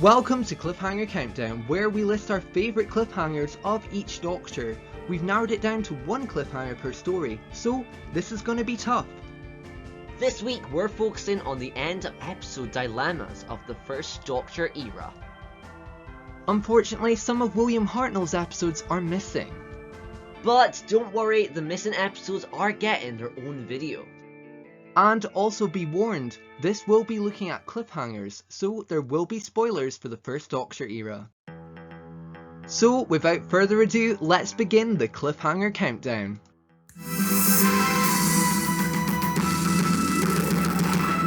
Welcome to Cliffhanger Countdown, where we list our favourite cliffhangers of each Doctor. We've narrowed it down to one cliffhanger per story, so this is going to be tough. This week we're focusing on the end of episode dilemmas of the first Doctor era. Unfortunately, some of William Hartnell's episodes are missing. But don't worry, the missing episodes are getting their own video. And also be warned, this will be looking at cliffhangers, so there will be spoilers for the first Doctor era. So without further ado, let's begin the Cliffhanger Countdown.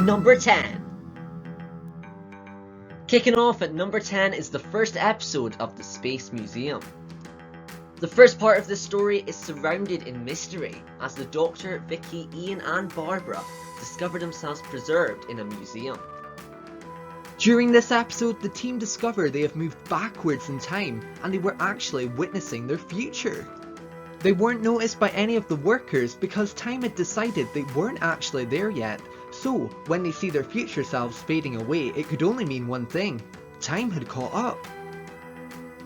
Number 10. Kicking off at number 10 is the first episode of the Space Museum. The first part of this story is surrounded in mystery, as the Doctor, Vicky, Ian and Barbara discover themselves preserved in a museum. During this episode, the team discover they have moved backwards in time, and they were actually witnessing their future. They weren't noticed by any of the workers because time had decided they weren't actually there yet, so when they see their future selves fading away, it could only mean one thing: time had caught up.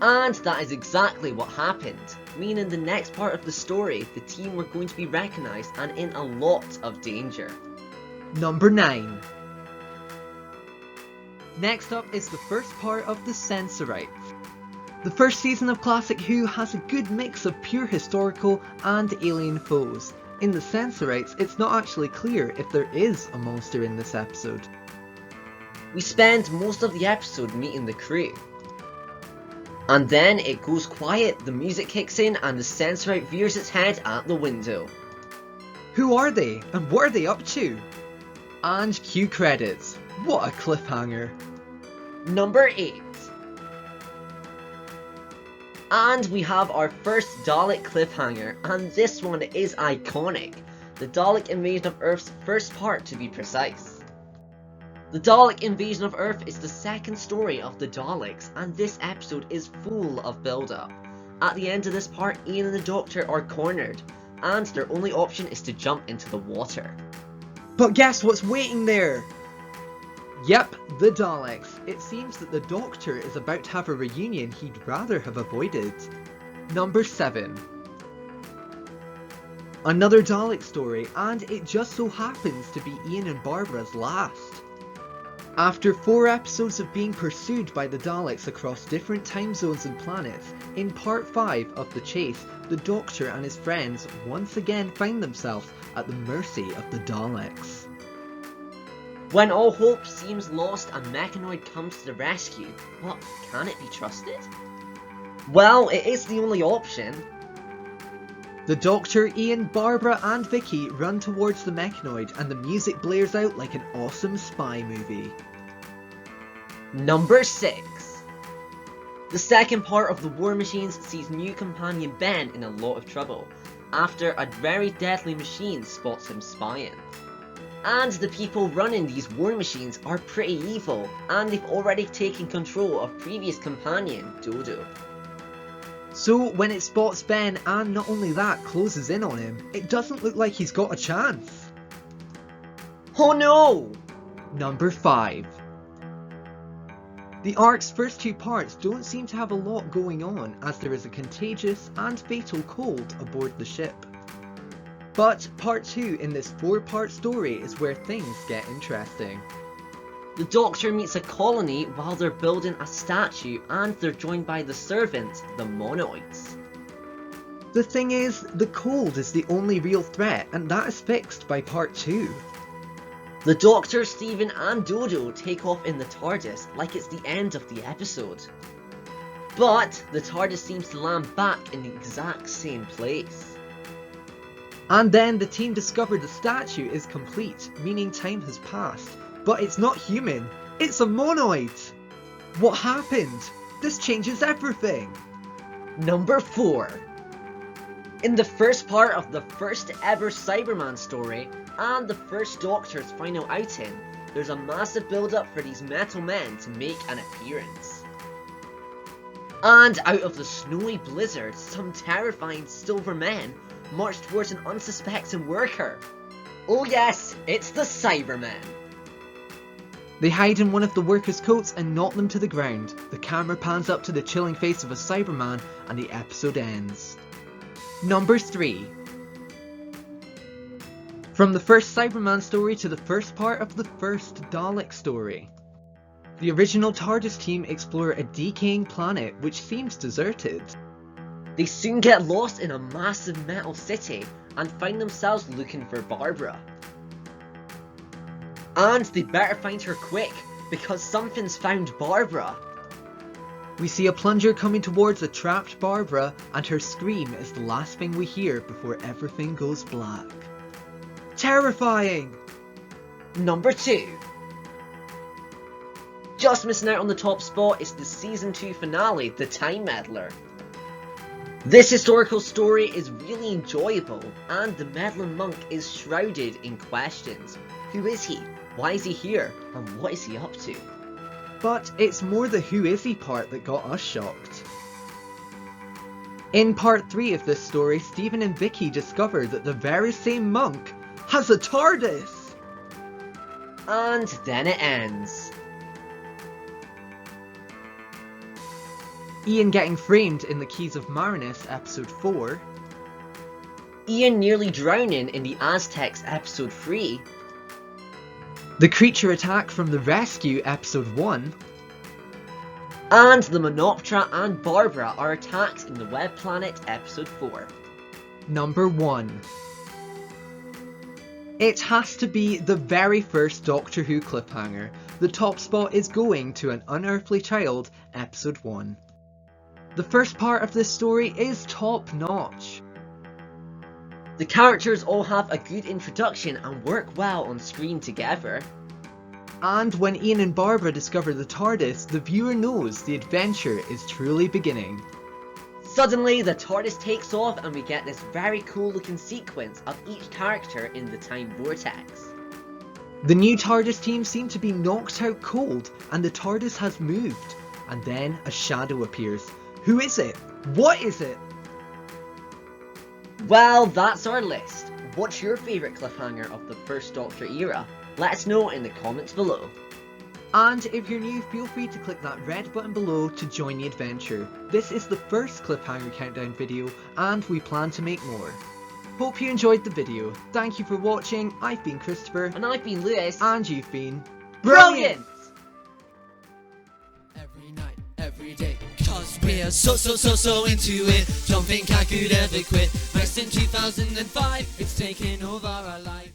And that is exactly what happened, meaning the next part of the story, the team were going to be recognised and in a lot of danger. Number 9. Next up is the first part of the SENSORITES. The first season of Classic Who has a good mix of pure historical and alien foes. In the SENSORITES, it's not actually clear if there is a monster in this episode. We spend most of the episode meeting the crew. And then it goes quiet, the music kicks in and the Sensorite veers its head at the window. Who are they and what are they up to? And cue credits. What a cliffhanger. Number 8. And we have our first Dalek cliffhanger, and this one is iconic. The Dalek invasion of Earth's first part, to be precise. The Dalek invasion of Earth is the second story of the Daleks, and this episode is full of build-up. At the end of this part, Ian and the Doctor are cornered, and their only option is to jump into the water. But guess what's waiting there? Yep, the Daleks. It seems that the Doctor is about to have a reunion he'd rather have avoided. Number 7. Another Dalek story, and it just so happens to be Ian and Barbara's last. After 4 episodes of being pursued by the Daleks across different time zones and planets, in part 5 of The Chase, the Doctor and his friends once again find themselves at the mercy of the Daleks. When all hope seems lost, a mechanoid comes to the rescue, but can it be trusted? Well, it is the only option. The Doctor, Ian, Barbara and Vicky run towards the mechanoid and the music blares out like an awesome spy movie. Number 6. The second part of the War Machines sees new companion Ben in a lot of trouble, after a very deadly machine spots him spying. And the people running these War Machines are pretty evil, and they've already taken control of previous companion, Dodo. So when it spots Ben and not only that closes in on him, it doesn't look like he's got a chance. Oh no! Number 5. The arc's first 2 parts don't seem to have a lot going on, as there is a contagious and fatal cold aboard the ship. But part 2 in this 4-part story is where things get interesting. The Doctor meets a colony while they're building a statue, and they're joined by the servants, the Monoids. The thing is, the cold is the only real threat, and that is fixed by part 2. The Doctor, Stephen and Dodo take off in the TARDIS like it's the end of the episode. But the TARDIS seems to land back in the exact same place. And then the team discover the statue is complete, meaning time has passed. But it's not human, it's a monoid! What happened? This changes everything! Number 4. In the first part of the first ever Cyberman story, and the first Doctor's final outing, there's a massive build-up for these metal men to make an appearance. And out of the snowy blizzard, some terrifying silver men march towards an unsuspecting worker. Oh yes, it's the Cybermen. They hide in one of the workers' coats and knock them to the ground. The camera pans up to the chilling face of a Cyberman and the episode ends. Number 3. From the first Cyberman story to the first part of the first Dalek story. The original TARDIS team explore a decaying planet which seems deserted. They soon get lost in a massive metal city and find themselves looking for Barbara. And they better find her quick, because something's found Barbara. We see a plunger coming towards a trapped Barbara, and her scream is the last thing we hear before everything goes black. Terrifying! Number 2. Just missing out on the top spot is the Season 2 finale, The Time Meddler. This historical story is really enjoyable, and the meddling monk is shrouded in questions. Who is he? Why is he here? And what is he up to? But it's more the who is he part that got us shocked. In part 3 of this story, Stephen and Vicky discover that the very same monk has a TARDIS! And then it ends. Ian getting framed in the Keys of Marinus, episode 4. Ian nearly drowning in the AZTECS, episode 3. The creature attack from the rescue, episode 1. And the Monoptera and Barbara are attacked in the Web Planet, episode 4. Number 1. It has to be the very first Doctor Who cliffhanger. The top spot is going to An Unearthly Child, episode 1. The first part of this story is top notch. The characters all have a good introduction and work well on screen together. And when Ian and Barbara discover the TARDIS, the viewer knows the adventure is truly beginning. Suddenly, the TARDIS takes off and we get this very cool looking sequence of each character in the time vortex. The new TARDIS team seem to be knocked out cold, and the TARDIS has moved. And then a shadow appears. Who is it? What is it? Well, that's our list. What's your favourite cliffhanger of the first Doctor era? Let us know in the comments below. And if you're new, feel free to click that red button below to join the adventure. This is the first Cliffhanger Countdown video, and we plan to make more. Hope you enjoyed the video. Thank you for watching. I've been Christopher. And I've been Lewis. And you've been brilliant! Every night, every day, cause we're so into it. Don't think I could ever quit. Rest in 2005, it's taken over our life.